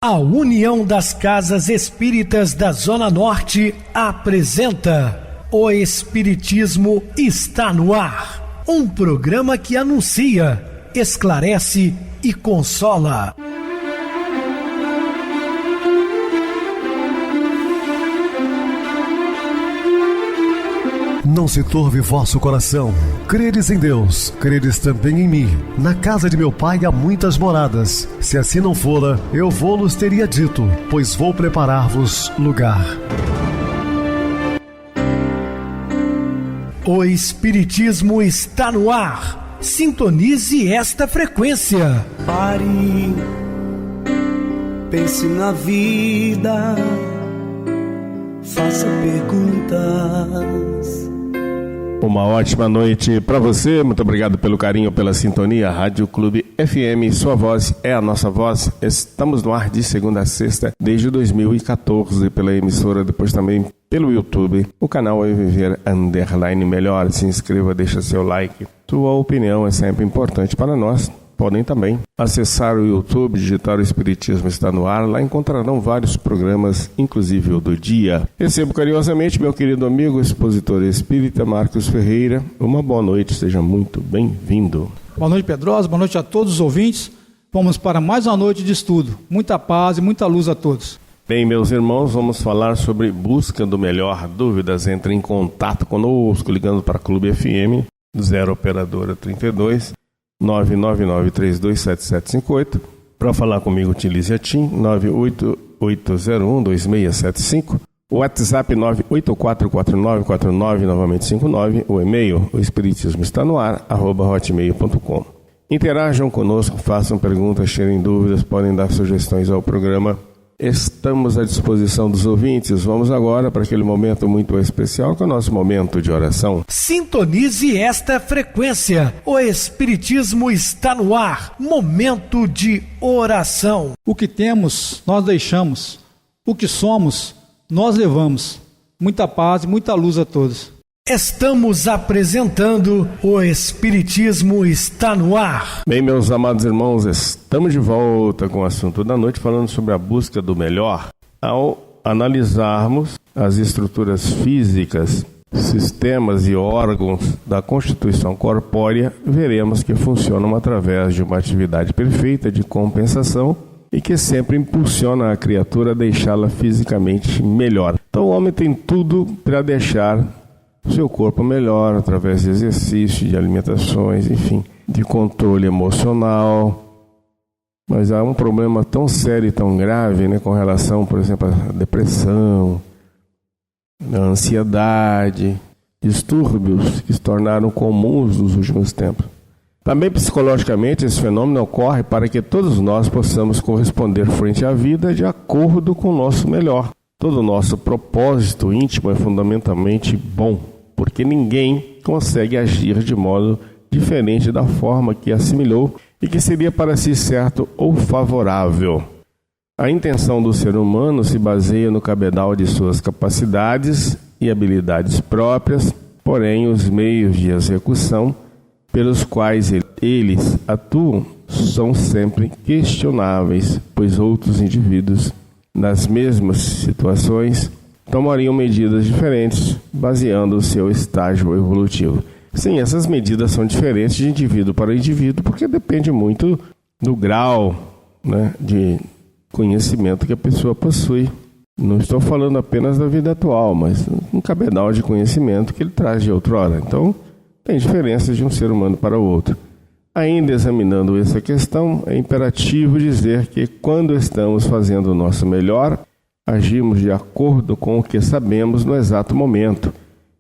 A União das Casas Espíritas da Zona Norte apresenta O Espiritismo está no ar, um programa que anuncia, esclarece e consola. Não se turve vosso coração. Credes em Deus, credes também em mim. Na casa de meu pai há muitas moradas. Se assim não fora, eu vou-los teria dito, pois vou preparar-vos lugar. O Espiritismo está no ar. Sintonize esta frequência. Pare, pense na vida, faça perguntas. Uma ótima noite para você, muito obrigado pelo carinho, pela sintonia. Rádio Clube FM, sua voz é a nossa voz. Estamos no ar de segunda a sexta, desde 2014, pela emissora, depois também pelo YouTube. O canal é Viver _ Melhor. Se inscreva, deixa seu like. Sua opinião é sempre importante para nós. Podem também acessar o YouTube, digitar o Espiritismo está no ar. Lá encontrarão vários programas, inclusive o do dia. Recebo carinhosamente meu querido amigo, expositor espírita Marcos Ferreira. Uma boa noite, seja muito bem-vindo. Boa noite, Pedrosa. Boa noite a todos os ouvintes. Vamos para mais uma noite de estudo. Muita paz e muita luz a todos. Bem, meus irmãos, vamos falar sobre busca do melhor. Dúvidas, entre em contato conosco, ligando para Clube FM, 0 operadora 32 999327758. Para falar comigo, utilize a TIM 988012675, o WhatsApp 9844949, novamente 59, o e-mail, o espiritismo está no ar, @hotmail.com. Interajam conosco, façam perguntas, tirem dúvidas, podem dar sugestões ao programa. Estamos à disposição dos ouvintes. Vamos agora para aquele momento muito especial, que é o nosso momento de oração. Sintonize esta frequência. O Espiritismo está no ar. Momento de oração. O que temos, nós deixamos. O que somos, nós levamos. Muita paz e muita luz a todos. Estamos apresentando O Espiritismo está no ar. Bem, meus amados irmãos, estamos de volta com o assunto da noite, falando sobre a busca do melhor. Ao analisarmos as estruturas físicas, sistemas e órgãos da constituição corpórea, veremos que funcionam através de uma atividade perfeita de compensação e que sempre impulsiona a criatura a deixá-la fisicamente melhor. Então o homem tem tudo para deixar o seu corpo melhor, através de exercício, de alimentações, enfim, de controle emocional. Mas há um problema tão sério e tão grave, né, com relação, por exemplo, à depressão, à ansiedade, distúrbios que se tornaram comuns nos últimos tempos. Também psicologicamente esse fenômeno ocorre para que todos nós possamos corresponder frente à vida de acordo com o nosso melhor. Todo o nosso propósito íntimo é fundamentalmente bom, porque ninguém consegue agir de modo diferente da forma que assimilou e que seria para si certo ou favorável. A intenção do ser humano se baseia no cabedal de suas capacidades e habilidades próprias, porém os meios de execução pelos quais eles atuam são sempre questionáveis, pois outros indivíduos nas mesmas situações tomariam medidas diferentes, baseando o seu estágio evolutivo. Sim, essas medidas são diferentes de indivíduo para indivíduo, porque depende muito do grau, né, de conhecimento que a pessoa possui. Não estou falando apenas da vida atual, mas um cabedal de conhecimento que ele traz de outrora. Então, tem diferenças de um ser humano para o outro. Ainda examinando essa questão, é imperativo dizer que quando estamos fazendo o nosso melhor, agimos de acordo com o que sabemos no exato momento,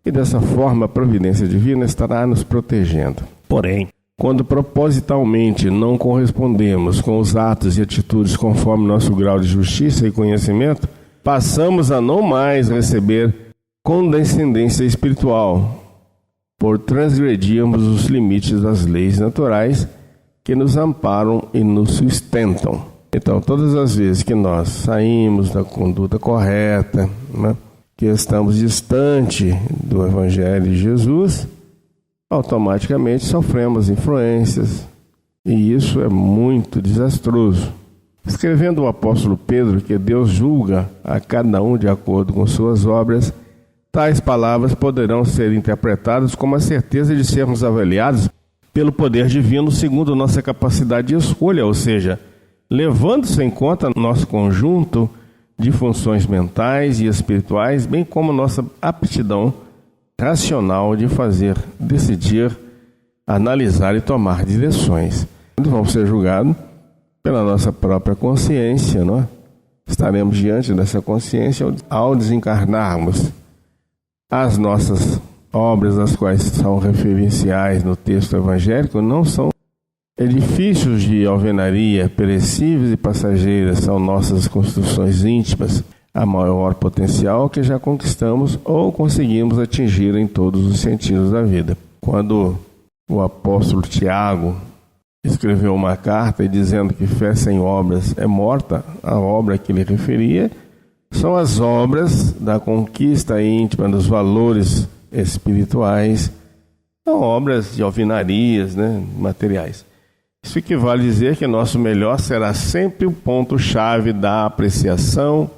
e dessa forma a providência divina estará nos protegendo. Porém, quando propositalmente não correspondemos com os atos e atitudes conforme nosso grau de justiça e conhecimento, passamos a não mais receber condescendência espiritual, por transgredirmos os limites das leis naturais que nos amparam e nos sustentam. Então, todas as vezes que nós saímos da conduta correta, né, que estamos distante do Evangelho de Jesus, automaticamente sofremos influências, e isso é muito desastroso. Escrevendo o apóstolo Pedro que Deus julga a cada um de acordo com suas obras, tais palavras poderão ser interpretadas como a certeza de sermos avaliados pelo poder divino segundo nossa capacidade de escolha, ou seja, levando-se em conta nosso conjunto de funções mentais e espirituais, bem como nossa aptidão racional de fazer, decidir, analisar e tomar direções. Vamos ser julgados pela nossa própria consciência, não é? Estaremos diante dessa consciência ao desencarnarmos. As nossas obras, as quais são referenciais no texto evangélico, não são edifícios de alvenaria perecíveis e passageiras, são nossas construções íntimas, a maior potencial que já conquistamos ou conseguimos atingir em todos os sentidos da vida. Quando o apóstolo Tiago escreveu uma carta dizendo que fé sem obras é morta, a obra que ele referia são as obras da conquista íntima dos valores espirituais, são obras de alvenarias, materiais. Isso equivale a dizer que nosso melhor será sempre o ponto-chave da apreciação,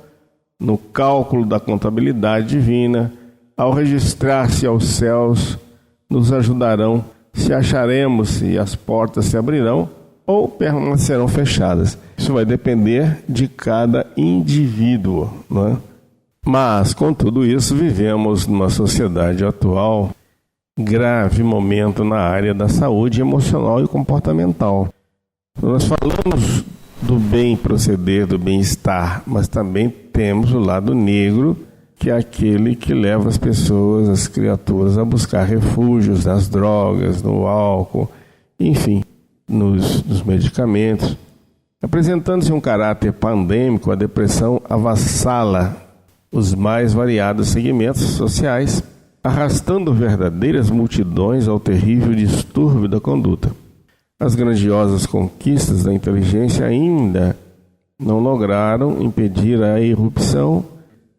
no cálculo da contabilidade divina, ao registrar-se aos céus, nos ajudarão se acharemos se as portas se abrirão ou permanecerão fechadas. Isso vai depender de cada indivíduo, não é? Mas, com tudo isso, vivemos numa sociedade atual grave momento na área da saúde emocional e comportamental. Nós falamos do bem proceder, do bem-estar, mas também temos o lado negro, que é aquele que leva as pessoas, as criaturas, a buscar refúgios nas drogas, no álcool, enfim, nos medicamentos. Apresentando-se um caráter pandêmico, a depressão avassala os mais variados segmentos sociais, arrastando verdadeiras multidões ao terrível distúrbio da conduta. As grandiosas conquistas da inteligência ainda não lograram impedir a irrupção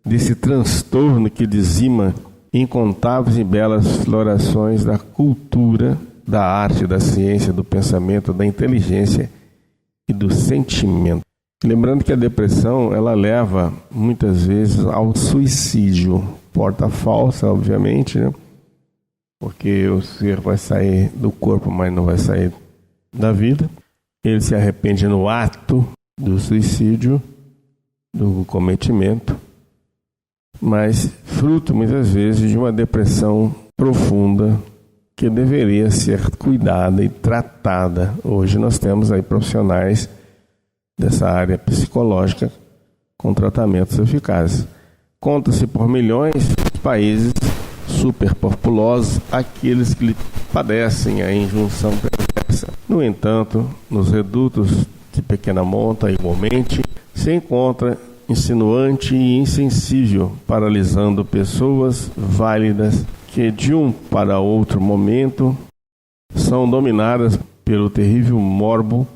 desse transtorno que dizima incontáveis e belas florações da cultura, da arte, da ciência, do pensamento, da inteligência e do sentimento. Lembrando que a depressão, ela leva muitas vezes ao suicídio, porta falsa, obviamente, porque o ser vai sair do corpo, mas não vai sair da vida. Ele se arrepende no ato do suicídio, do cometimento, mas fruto muitas vezes de uma depressão profunda que deveria ser cuidada e tratada. Hoje nós temos aí profissionais dessa área psicológica com tratamentos eficazes. Conta-se por milhões de países superpopulosos aqueles que padecem a injunção perversa. No entanto, nos redutos de pequena monta, igualmente, se encontra insinuante e insensível, paralisando pessoas válidas que de um para outro momento são dominadas pelo terrível morbo,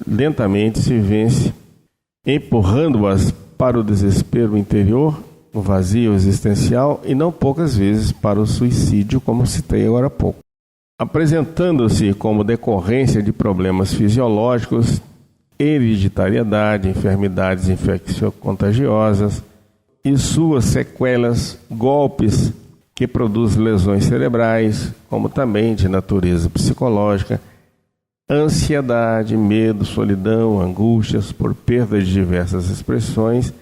lentamente se vence, empurrando-as para o desespero interior, o vazio existencial e não poucas vezes para o suicídio, como citei agora há pouco. Apresentando-se como decorrência de problemas fisiológicos, hereditariedade, enfermidades infeccio-contagiosas e suas sequelas, golpes que produzem lesões cerebrais, como também de natureza psicológica, ansiedade, medo, solidão, angústias por perda de diversas expressões,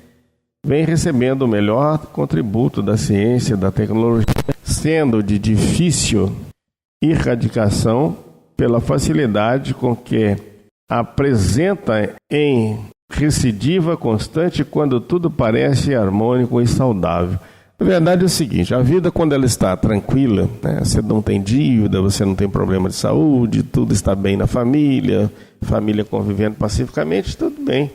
vem recebendo o melhor contributo da ciência, da tecnologia, sendo de difícil erradicação pela facilidade com que apresenta em recidiva constante quando tudo parece harmônico e saudável. A verdade é o seguinte, a vida quando ela está tranquila, você não tem dívida, você não tem problema de saúde, tudo está bem na família convivendo pacificamente, tudo bem.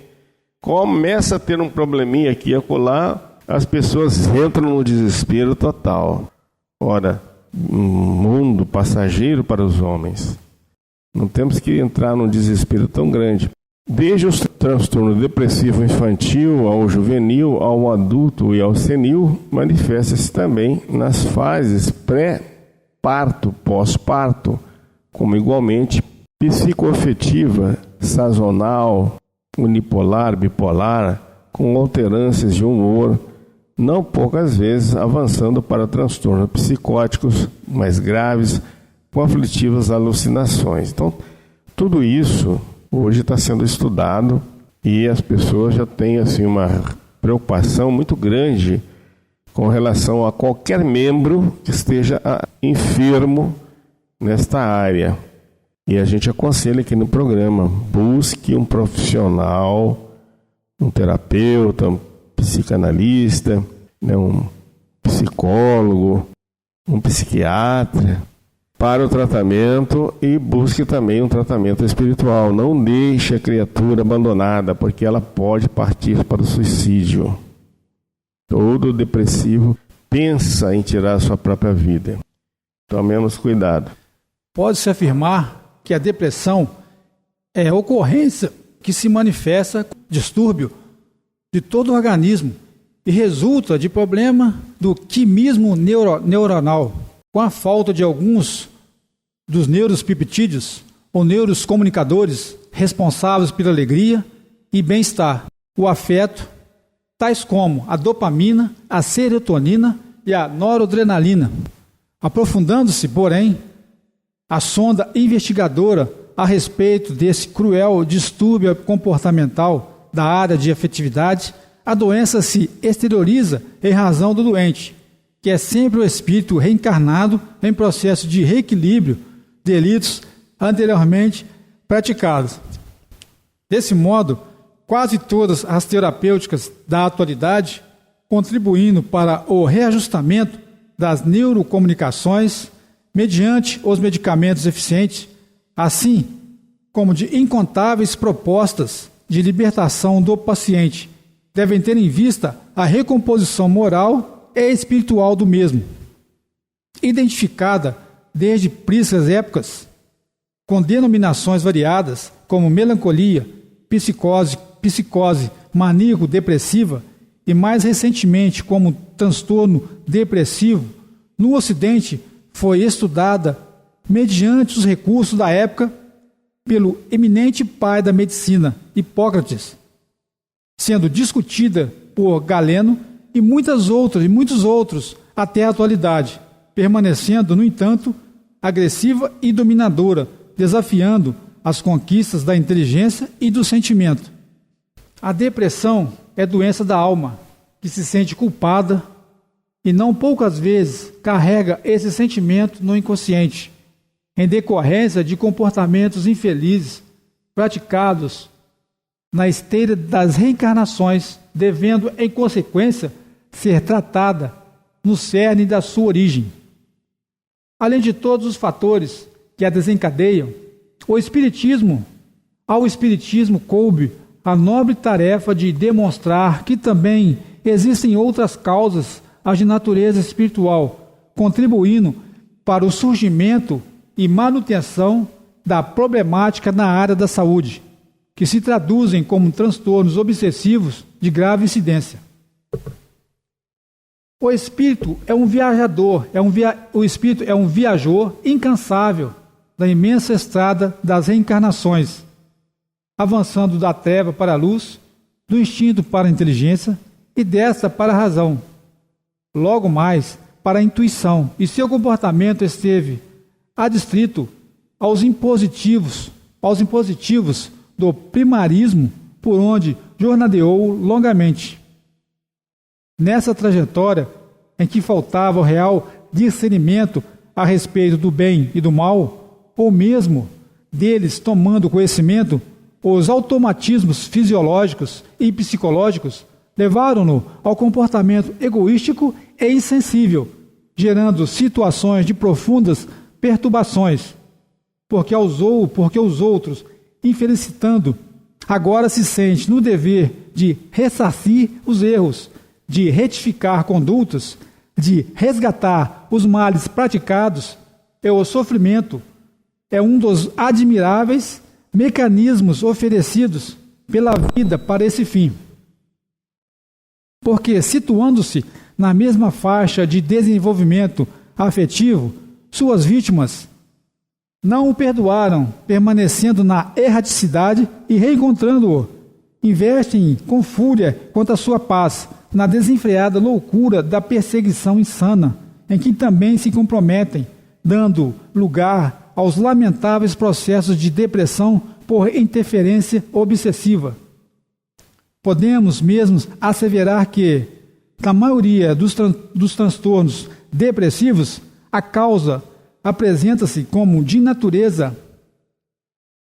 Começa a ter um probleminha aqui e acolá, as pessoas entram no desespero total. Ora, um mundo passageiro para os homens. Não temos que entrar num desespero tão grande. Desde o transtorno depressivo infantil ao juvenil, ao adulto e ao senil, manifesta-se também nas fases pré-parto, pós-parto, como igualmente psicoafetiva, sazonal, unipolar, bipolar, com alternâncias de humor, não poucas vezes avançando para transtornos psicóticos mais graves, com aflitivas alucinações. Então, tudo isso hoje está sendo estudado e as pessoas já têm assim, uma preocupação muito grande com relação a qualquer membro que esteja enfermo nesta área. E a gente aconselha aqui no programa, busque um profissional, um terapeuta, um psicanalista, um psicólogo, um psiquiatra, para o tratamento, e busque também um tratamento espiritual. Não deixe a criatura abandonada, porque ela pode partir para o suicídio. Todo depressivo pensa em tirar a sua própria vida. Tomemos cuidado. Pode-se afirmar que a depressão é a ocorrência que se manifesta com distúrbio de todo o organismo e resulta de problema do quimismo neuronal, com a falta de alguns dos neuropeptídeos ou neurocomunicadores responsáveis pela alegria e bem-estar, o afeto, tais como a dopamina, a serotonina e a noradrenalina. Aprofundando-se, porém, a sonda investigadora a respeito desse cruel distúrbio comportamental da área de afetividade, a doença se exterioriza em razão do doente, que é sempre o espírito reencarnado em processo de reequilíbrio de delitos anteriormente praticados. Desse modo, quase todas as terapêuticas da atualidade, contribuindo para o reajustamento das neurocomunicações mediante os medicamentos eficientes, assim como de incontáveis propostas de libertação do paciente, devem ter em vista a recomposição moral e espiritual do mesmo, identificada desde prísticas épocas, com denominações variadas como melancolia, psicose maníaco-depressiva e mais recentemente como transtorno depressivo. No Ocidente foi estudada mediante os recursos da época pelo eminente pai da medicina, Hipócrates, sendo discutida por Galeno e muitos outros até a atualidade, permanecendo, no entanto, agressiva e dominadora, desafiando as conquistas da inteligência e do sentimento. A depressão é doença da alma, que se sente culpada e não poucas vezes carrega esse sentimento no inconsciente, em decorrência de comportamentos infelizes praticados na esteira das reencarnações, devendo, em consequência, ser tratada no cerne da sua origem. Além de todos os fatores que a desencadeiam, ao Espiritismo coube a nobre tarefa de demonstrar que também existem outras causas de natureza espiritual, contribuindo para o surgimento e manutenção da problemática na área da saúde, que se traduzem como transtornos obsessivos de grave incidência. O espírito é um viajador, o espírito é um viajor incansável da imensa estrada das reencarnações, avançando da treva para a luz, do instinto para a inteligência e desta para a razão, logo mais para a intuição, e seu comportamento esteve adstrito aos impositivos do primarismo, por onde jornadeou longamente. Nessa trajetória em que faltava o real discernimento a respeito do bem e do mal, ou mesmo deles tomando conhecimento, os automatismos fisiológicos e psicológicos levaram-no ao comportamento egoístico e insensível, gerando situações de profundas perturbações, porque os outros, infelicitando, agora se sente no dever de ressarcir os erros, de retificar condutas, de resgatar os males praticados, e o sofrimento é um dos admiráveis mecanismos oferecidos pela vida para esse fim. Porque, situando-se na mesma faixa de desenvolvimento afetivo, suas vítimas não o perdoaram, permanecendo na erraticidade e reencontrando-o investem com fúria contra a sua paz, na desenfreada loucura da perseguição insana, em que também se comprometem, dando lugar aos lamentáveis processos de depressão por interferência obsessiva. Podemos mesmo asseverar que, na maioria dos transtornos depressivos, a causa apresenta-se como de natureza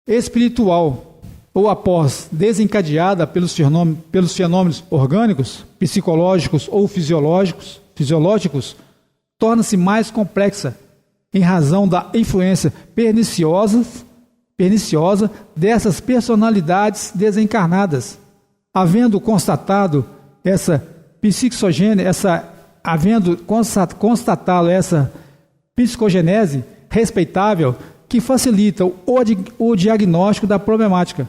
espiritual, ou após desencadeada pelos fenômenos orgânicos, psicológicos ou fisiológicos, torna-se mais complexa em razão da influência perniciosa dessas personalidades desencarnadas. Havendo constatado essa psicogenese respeitável que facilita o diagnóstico da problemática,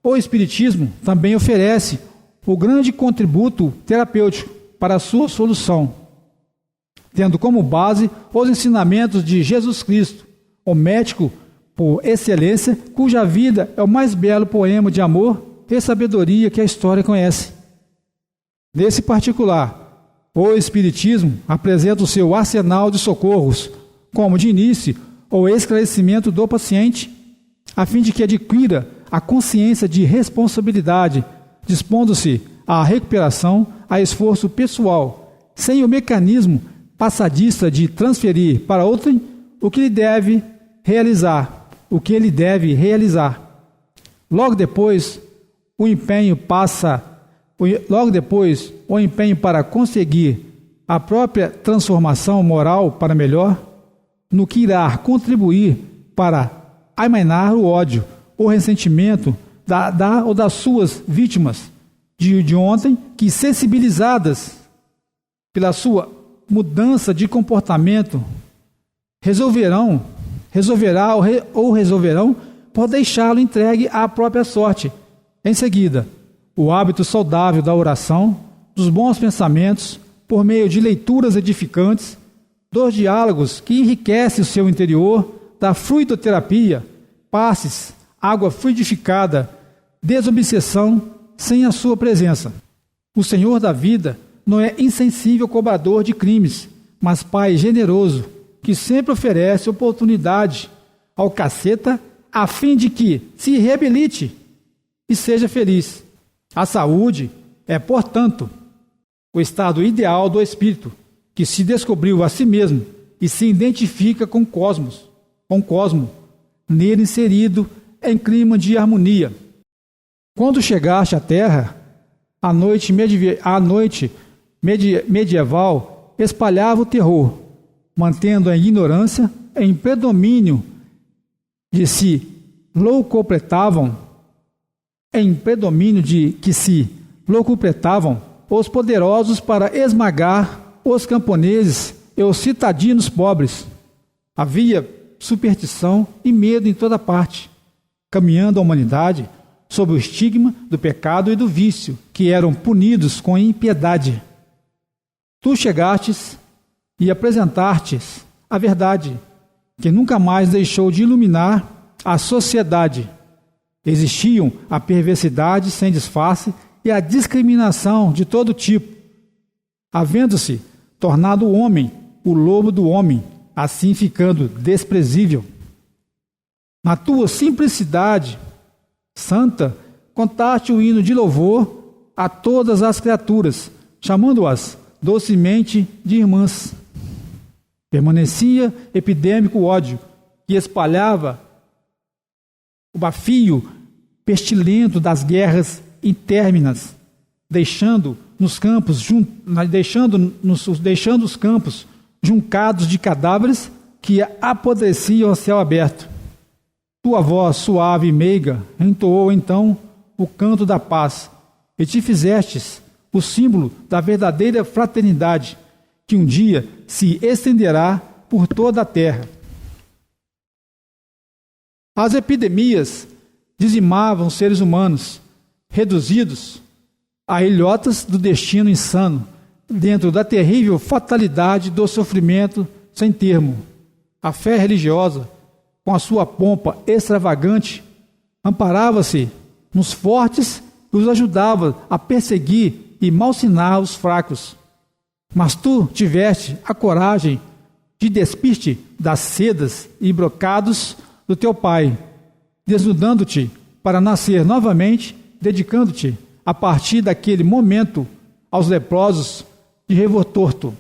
o Espiritismo também oferece o grande contributo terapêutico para a sua solução, tendo como base os ensinamentos de Jesus Cristo, o médico por excelência, cuja vida é o mais belo poema de amor e sabedoria que a história conhece. Nesse particular, o Espiritismo apresenta o seu arsenal de socorros, como de início o esclarecimento do paciente, a fim de que adquira a consciência de responsabilidade, dispondo-se à recuperação a esforço pessoal, sem o mecanismo passadista de transferir para outrem o que ele deve realizar. Logo depois, o empenho para conseguir a própria transformação moral para melhor, no que irá contribuir para amainar o ódio, o ressentimento ou das suas vítimas de ontem, que, sensibilizadas pela sua mudança de comportamento, resolverão por deixá-lo entregue à própria sorte. Em seguida, o hábito saudável da oração, dos bons pensamentos, por meio de leituras edificantes, dos diálogos que enriquecem o seu interior, da fluidoterapia, passes, água fluidificada, desobsessão sem a sua presença. O Senhor da vida não é insensível cobrador de crimes, mas Pai generoso, que sempre oferece oportunidade ao caceta a fim de que se reabilite e seja feliz. A saúde é, portanto, o estado ideal do espírito, que se descobriu a si mesmo e se identifica com o cosmo, nele inserido em clima de harmonia. Quando chegaste à Terra, a noite medieval espalhava o terror, mantendo a ignorância em predomínio de que se locupletavam os poderosos para esmagar os camponeses e os citadinos pobres. Havia superstição e medo em toda parte, caminhando a humanidade sob o estigma do pecado e do vício, que eram punidos com impiedade. Tu chegastes e apresentastes a verdade, que nunca mais deixou de iluminar a sociedade. Existiam a perversidade sem disfarce e a discriminação de todo tipo, havendo-se tornado o homem o lobo do homem, assim ficando desprezível. Na tua simplicidade santa, contaste o hino de louvor a todas as criaturas, chamando-as docemente de irmãs. Permanecia epidêmico ódio, que espalhava o bafio pestilento das guerras interminas, deixando os campos juncados de cadáveres que apodreciam a céu aberto. Tua voz suave e meiga entoou então o canto da paz, e te fizestes o símbolo da verdadeira fraternidade, que um dia se estenderá por toda a terra. As epidemias dizimavam os seres humanos, reduzidos a ilhotas do destino insano, dentro da terrível fatalidade do sofrimento sem termo. A fé religiosa, com a sua pompa extravagante, amparava-se nos fortes e os ajudava a perseguir e malsinar os fracos. Mas tu tiveste a coragem de despir-te das sedas e brocados do teu pai, desnudando-te para nascer novamente, dedicando-te, a partir daquele momento, aos leprosos de Revotorto.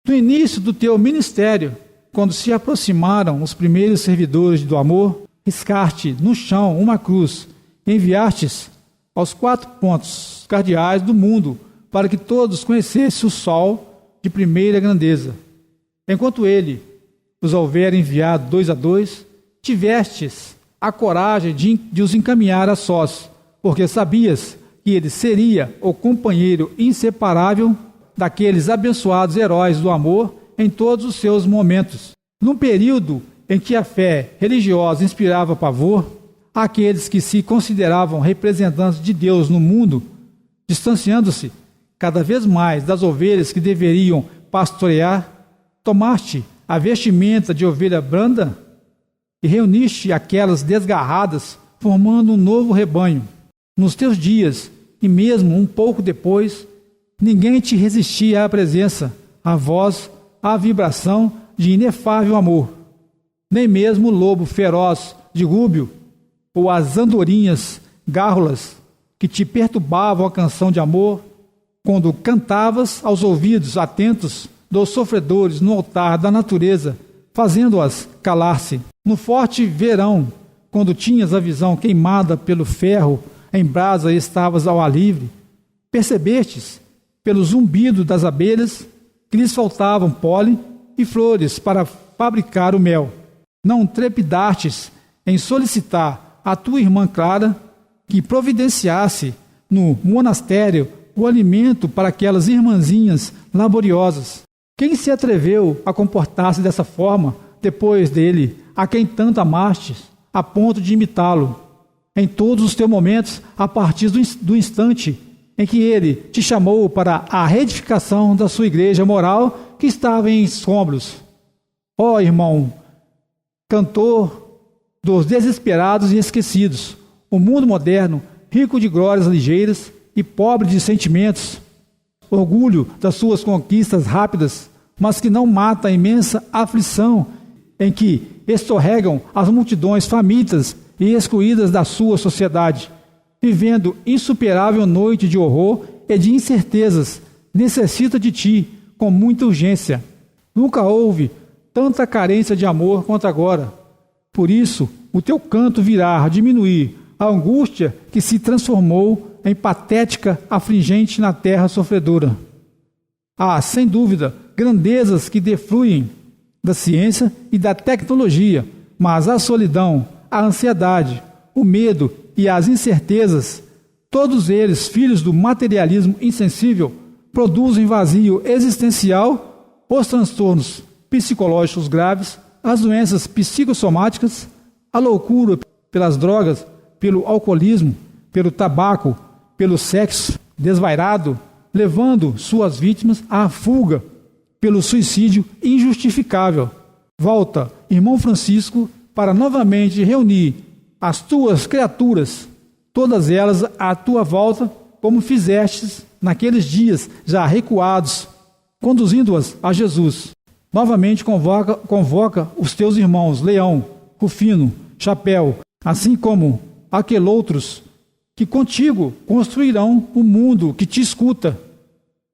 No início do teu ministério, quando se aproximaram os primeiros servidores do amor, riscaste no chão uma cruz, enviastes aos 4 pontos cardeais do mundo, para que todos conhecessem o sol de primeira grandeza. Enquanto ele os houver enviado 2 a 2, tivestes a coragem de os encaminhar a sós, porque sabias que ele seria o companheiro inseparável daqueles abençoados heróis do amor em todos os seus momentos. Num período em que a fé religiosa inspirava pavor, aqueles que se consideravam representantes de Deus no mundo, distanciando-se cada vez mais das ovelhas que deveriam pastorear, tomaste a vestimenta de ovelha branda e reuniste aquelas desgarradas, formando um novo rebanho. Nos teus dias, e mesmo um pouco depois, ninguém te resistia à presença, à voz, à vibração de inefável amor. Nem mesmo o lobo feroz de Rúbio, ou as andorinhas gárrulas que te perturbavam a canção de amor, quando cantavas aos ouvidos atentos dos sofredores no altar da natureza, fazendo-as calar-se. No forte verão, quando tinhas a visão queimada pelo ferro em brasa e estavas ao ar livre, percebestes, pelo zumbido das abelhas, que lhes faltavam pólen e flores para fabricar o mel. Não trepidastes em solicitar a tua irmã Clara que providenciasse no monastério o alimento para aquelas irmãzinhas laboriosas. Quem se atreveu a comportar-se dessa forma depois dele, a quem tanto amastes, a ponto de imitá-lo em todos os teus momentos, a partir do instante em que ele te chamou para a reedificação da sua igreja moral que estava em escombros? Ó irmão, cantor dos desesperados e esquecidos, o mundo moderno, rico de glórias ligeiras e pobre de sentimentos, orgulho das suas conquistas rápidas, mas que não mata a imensa aflição em que escorregam as multidões famintas e excluídas da sua sociedade, vivendo insuperável noite de horror e de incertezas, necessita de ti com muita urgência. Nunca houve tanta carência de amor quanto agora. Por isso, o teu canto virá a diminuir a angústia que se transformou em patética afligente na terra sofredora. Há, sem dúvida, grandezas que defluem da ciência e da tecnologia, mas a solidão, a ansiedade, o medo e as incertezas, todos eles filhos do materialismo insensível, produzem vazio existencial, os transtornos psicológicos graves, as doenças psicossomáticas, a loucura pelas drogas, pelo alcoolismo, pelo tabaco, pelo sexo desvairado, levando suas vítimas à fuga, pelo suicídio injustificável. Volta, irmão Francisco, para novamente reunir as tuas criaturas, todas elas à tua volta, como fizestes naqueles dias já recuados, conduzindo-as a Jesus. Novamente convoca os teus irmãos Leão, Rufino, Chapéu, assim como aqueloutros que contigo construirão o mundo que te escuta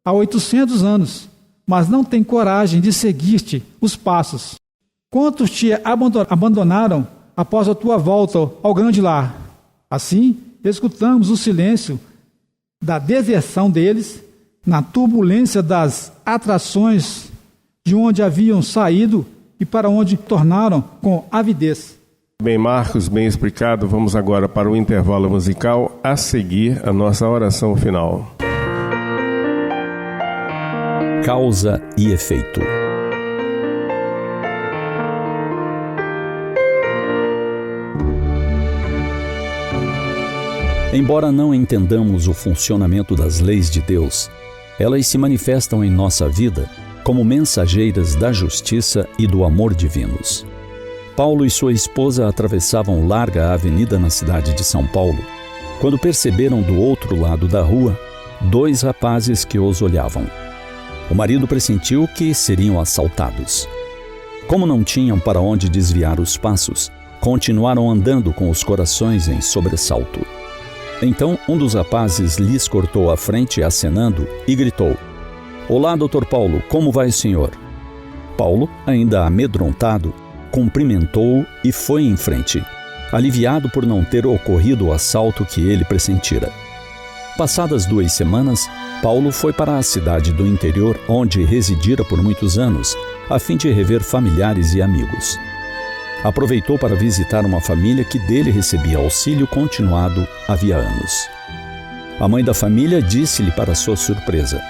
há 800 anos, mas não tem coragem de seguir-te os passos. Quantos te abandonaram após a tua volta ao grande lar? Assim, escutamos o silêncio da deserção deles, na turbulência das atrações de onde haviam saído e para onde tornaram com avidez. Bem, Marcos, bem explicado. Vamos agora para o intervalo musical, a seguir a nossa oração final. Causa e efeito. Embora não entendamos o funcionamento das leis de Deus, elas se manifestam em nossa vida como mensageiras da justiça e do amor divinos. Paulo e sua esposa atravessavam larga avenida na cidade de São Paulo, quando perceberam do outro lado da rua 2 rapazes que os olhavam. O marido pressentiu que seriam assaltados. Como não tinham para onde desviar os passos, continuaram andando com os corações em sobressalto. Então um dos rapazes lhes cortou a frente acenando e gritou: "Olá, Dr. Paulo, como vai o senhor?" Paulo, ainda amedrontado, cumprimentou-o e foi em frente, aliviado por não ter ocorrido o assalto que ele pressentira. Passadas 2 semanas, Paulo foi para a cidade do interior, onde residira por muitos anos, a fim de rever familiares e amigos. Aproveitou para visitar uma família que dele recebia auxílio continuado havia anos. A mãe da família disse-lhe para sua surpresa: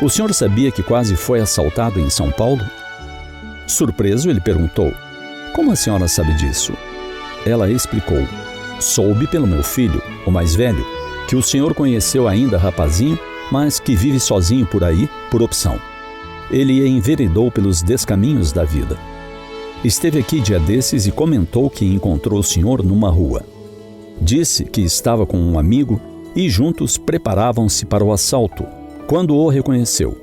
"O senhor sabia que quase foi assaltado em São Paulo?" Surpreso, ele perguntou: "Como a senhora sabe disso?" Ela explicou: "Soube pelo meu filho, o mais velho, que o senhor conheceu ainda rapazinho, mas que vive sozinho por aí, por opção. Ele enveredou pelos descaminhos da vida. Esteve aqui dia desses e comentou que encontrou o senhor numa rua. Disse que estava com um amigo e juntos preparavam-se para o assalto, quando o reconheceu.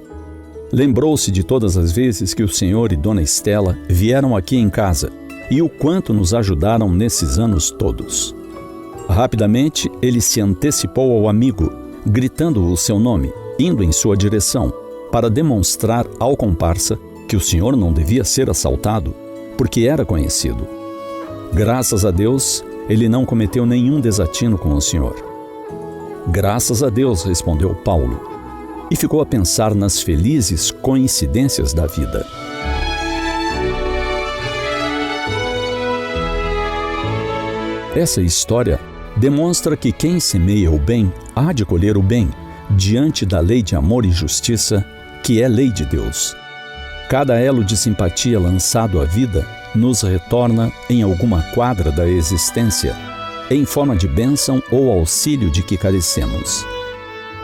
Lembrou-se de todas as vezes que o senhor e Dona Estela vieram aqui em casa e o quanto nos ajudaram nesses anos todos. Rapidamente, ele se antecipou ao amigo, gritando o seu nome, indo em sua direção, para demonstrar ao comparsa que o senhor não devia ser assaltado, porque era conhecido. Graças a Deus, ele não cometeu nenhum desatino com o senhor." "Graças a Deus", respondeu Paulo, e ficou a pensar nas felizes coincidências da vida. Essa história demonstra que quem semeia o bem há de colher o bem, diante da lei de amor e justiça, que é lei de Deus. Cada elo de simpatia lançado à vida nos retorna em alguma quadra da existência, em forma de bênção ou auxílio de que carecemos.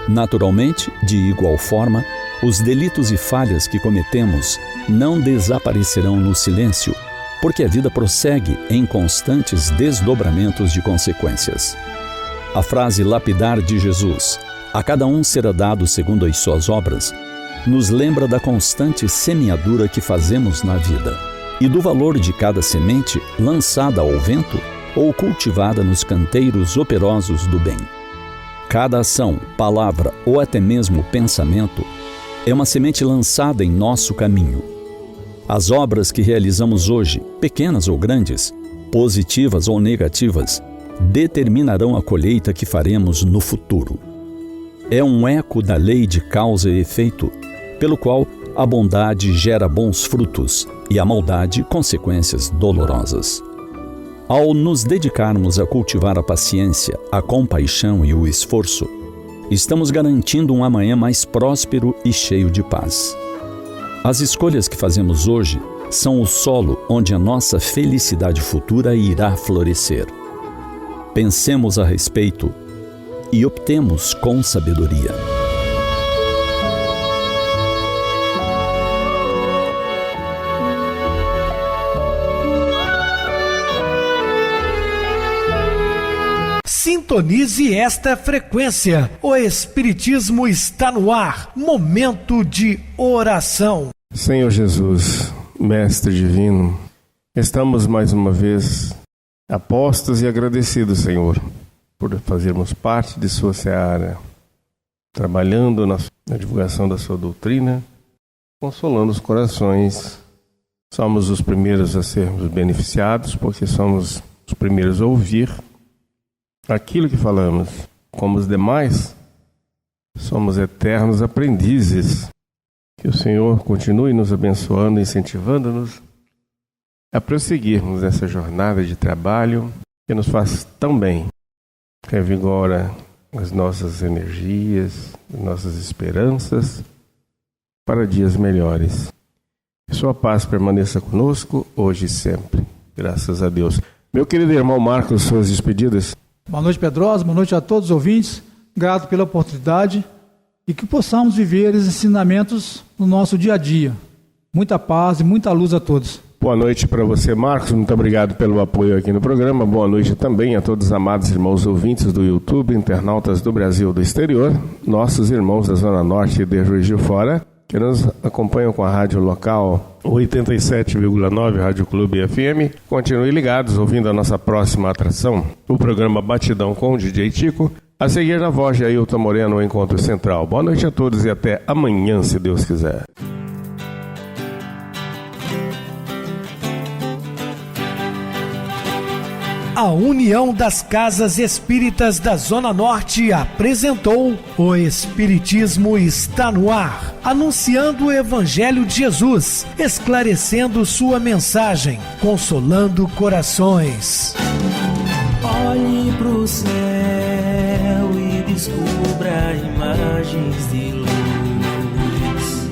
Naturalmente, de igual forma, os delitos e falhas que cometemos não desaparecerão no silêncio, porque a vida prossegue em constantes desdobramentos de consequências. A frase lapidar de Jesus, "A cada um será dado segundo as suas obras", nos lembra da constante semeadura que fazemos na vida e do valor de cada semente lançada ao vento ou cultivada nos canteiros operosos do bem. Cada ação, palavra ou até mesmo pensamento é uma semente lançada em nosso caminho. As obras que realizamos hoje, pequenas ou grandes, positivas ou negativas, determinarão a colheita que faremos no futuro. É um eco da lei de causa e efeito, pelo qual a bondade gera bons frutos e a maldade consequências dolorosas. Ao nos dedicarmos a cultivar a paciência, a compaixão e o esforço, estamos garantindo um amanhã mais próspero e cheio de paz. As escolhas que fazemos hoje são o solo onde a nossa felicidade futura irá florescer. Pensemos a respeito e optemos com sabedoria. Sintonize esta frequência. O Espiritismo está no ar. Momento de oração. Senhor Jesus, Mestre Divino, estamos mais uma vez apostos e agradecidos, Senhor, por fazermos parte de Sua seara, trabalhando na divulgação da Sua doutrina, consolando os corações. Somos os primeiros a sermos beneficiados, porque somos os primeiros a ouvir aquilo que falamos. Como os demais, somos eternos aprendizes. Que o Senhor continue nos abençoando, incentivando-nos a prosseguirmos nessa jornada de trabalho que nos faz tão bem, que revigora as nossas energias, as nossas esperanças para dias melhores. Que sua paz permaneça conosco hoje e sempre. Graças a Deus. Meu querido irmão Marcos, suas despedidas. Boa noite, Pedrosa. Boa noite a todos os ouvintes. Grato pela oportunidade e que possamos viver os ensinamentos no nosso dia a dia. Muita paz e muita luz a todos. Boa noite para você, Marcos. Muito obrigado pelo apoio aqui no programa. Boa noite também a todos os amados irmãos ouvintes do YouTube, internautas do Brasil e do exterior, nossos irmãos da Zona Norte e de Juiz de Fora, que nos acompanham com a rádio local 87,9 Rádio Clube FM. Continuem ligados, ouvindo a nossa próxima atração, o programa Batidão com o DJ Tico. A seguir, na voz de Ailton Moreno, o Encontro Central. Boa noite a todos e até amanhã, se Deus quiser. A União das Casas Espíritas da Zona Norte apresentou O Espiritismo Está no Ar, anunciando o Evangelho de Jesus, esclarecendo sua mensagem, consolando corações. Olhe pro céu e descubra imagens de luz.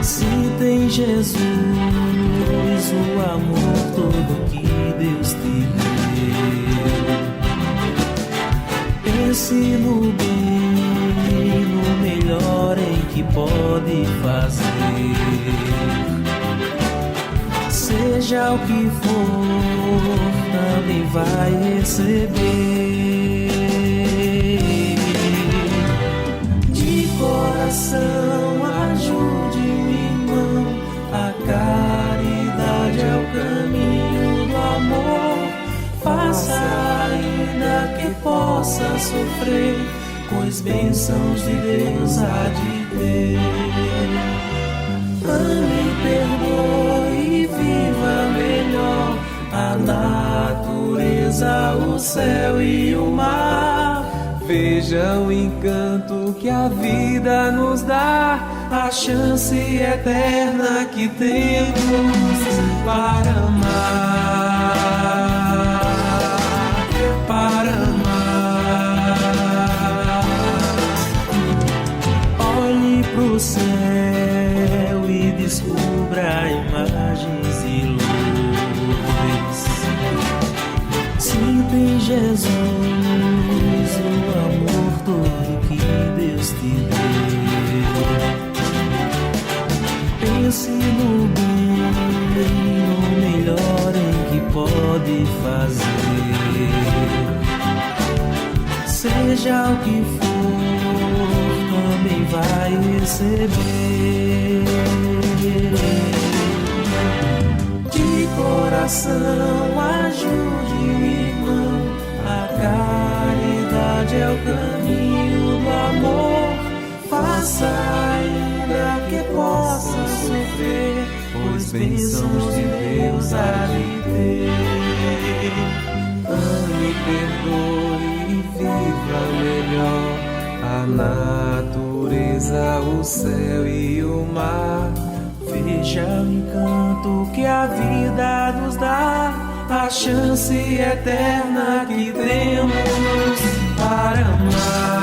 Se tem Jesus, o amor todo que Deus te deu. Pense no bem, no melhor em que pode fazer. Seja o que for, também vai receber. De coração, ajude-me, irmão. A caridade é o caminho do amor. Faça ainda que possa sofrer, pois bênçãos de Deus há de ter. Ame, perdoe e viva melhor a natureza, o céu e o mar. Veja o encanto que a vida nos dá, a chance eterna que temos para amar, para amar. Olhe pro céu e descubra imagens de luz. Sinta em Jesus o amor todo que Deus te deu. Pense no bem, no melhor em que pode fazer. Seja o que for, também vai receber. De coração, ajude o irmão. A caridade é o caminho do amor. Faça ainda que possa sofrer, pois bênçãos de Deus há de ter. Ame, perdoe e viva melhor a natureza, o céu e o mar. Veja o encanto que a vida nos dá, a chance eterna que temos para amar.